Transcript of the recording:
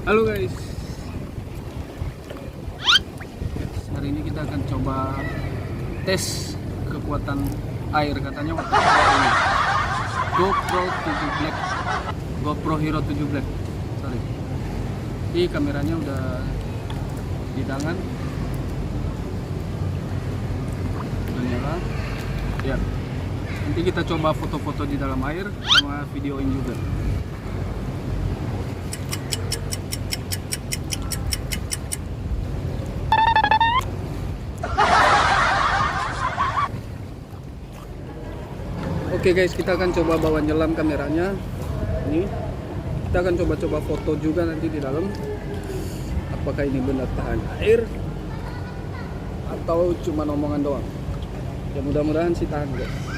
Halo guys, hari ini kita akan coba tes kekuatan air, katanya waktu ini GoPro 7 Black, GoPro Hero 7 Black. Sorry, ini kameranya udah di tangan, udah nyala. Ya, nanti kita coba foto-foto di dalam air sama videoin juga. Oke guys, kita akan coba bawa nyelam kameranya. Ini kita akan coba-coba foto juga nanti di dalam. Apakah ini benar tahan air atau cuma omongan doang? Ya mudah-mudahan sih tahan guys.